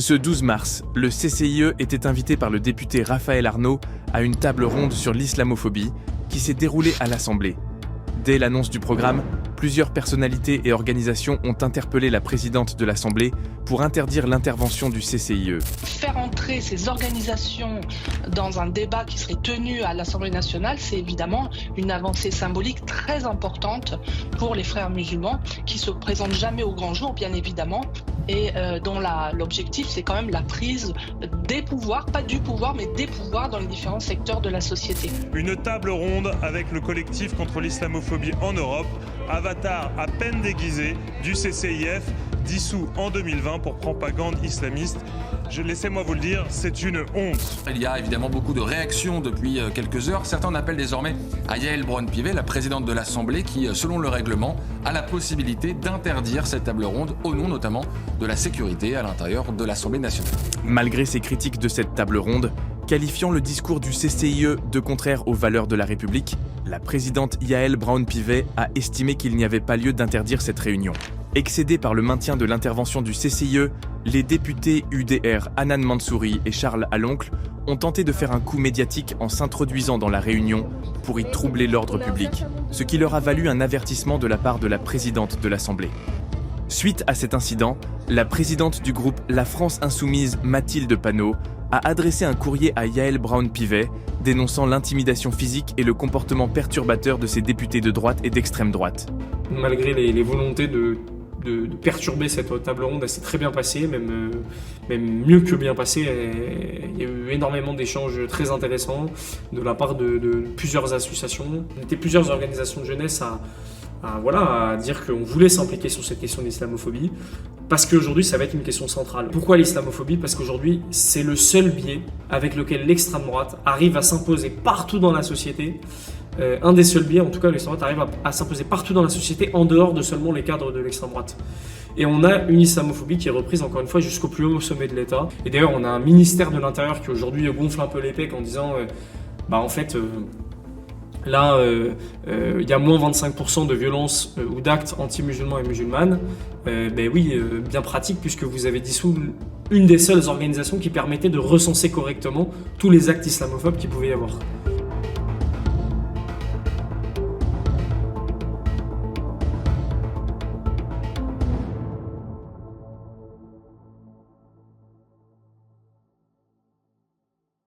Ce 12 mars, le CCIE était invité par le député Raphaël Arnaud à une table ronde sur l'islamophobie qui s'est déroulée à l'Assemblée. Dès l'annonce du programme, plusieurs personnalités et organisations ont interpellé la présidente de l'Assemblée pour interdire l'intervention du CCIE. Faire entrer ces organisations dans un débat qui serait tenu à l'Assemblée nationale, c'est évidemment une avancée symbolique très importante pour les frères musulmans qui ne se présentent jamais au grand jour, bien évidemment, et dont l'objectif, c'est quand même la prise des pouvoirs, pas du pouvoir, mais des pouvoirs dans les différents secteurs de la société. Une table ronde avec le collectif contre l'islamophobie en Europe, avatar à peine déguisé du CCIF, dissous en 2020 pour propagande islamiste. Laissez-moi vous le dire, c'est une honte. Il y a évidemment beaucoup de réactions depuis quelques heures. Certains en appellent désormais à Yaël Braun-Pivet, la présidente de l'Assemblée, qui, selon le règlement, a la possibilité d'interdire cette table ronde, au nom notamment de la sécurité à l'intérieur de l'Assemblée nationale. Malgré ses critiques de cette table ronde, qualifiant le discours du CCIE de contraire aux valeurs de la République, la présidente Yaël Braun-Pivet a estimé qu'il n'y avait pas lieu d'interdire cette réunion. Excédés par le maintien de l'intervention du CCIE, les députés UDR Hanan Mansouri et Charles Aloncle ont tenté de faire un coup médiatique en s'introduisant dans la réunion pour y troubler l'ordre public, ce qui leur a valu un avertissement de la part de la présidente de l'Assemblée. Suite à cet incident, la présidente du groupe La France Insoumise, Mathilde Panot, a adressé un courrier à Yaël Braun-Pivet dénonçant l'intimidation physique et le comportement perturbateur de ces députés de droite et d'extrême droite. Malgré les volontés de perturber cette table ronde, elle s'est très bien passée, même mieux que bien passée. Il y a eu énormément d'échanges très intéressants de la part de plusieurs associations. On était plusieurs organisations de jeunesse à dire qu'on voulait s'impliquer sur cette question de l'islamophobie, parce qu'aujourd'hui ça va être une question centrale. Pourquoi l'islamophobie ? Parce qu'aujourd'hui c'est le seul biais avec lequel l'extrême droite arrive à s'imposer partout dans la société. Un des seuls biais, en tout cas, l'extrême droite arrive à s'imposer partout dans la société en dehors de seulement les cadres de l'extrême droite. Et on a une islamophobie qui est reprise encore une fois jusqu'au plus haut sommet de l'État. Et d'ailleurs on a un ministère de l'Intérieur qui aujourd'hui gonfle un peu les pecs en disant là, il y a moins 25% de violences ou d'actes anti-musulmans et musulmanes. Bien pratique, puisque vous avez dissous une des seules organisations qui permettait de recenser correctement tous les actes islamophobes qu'il pouvait y avoir.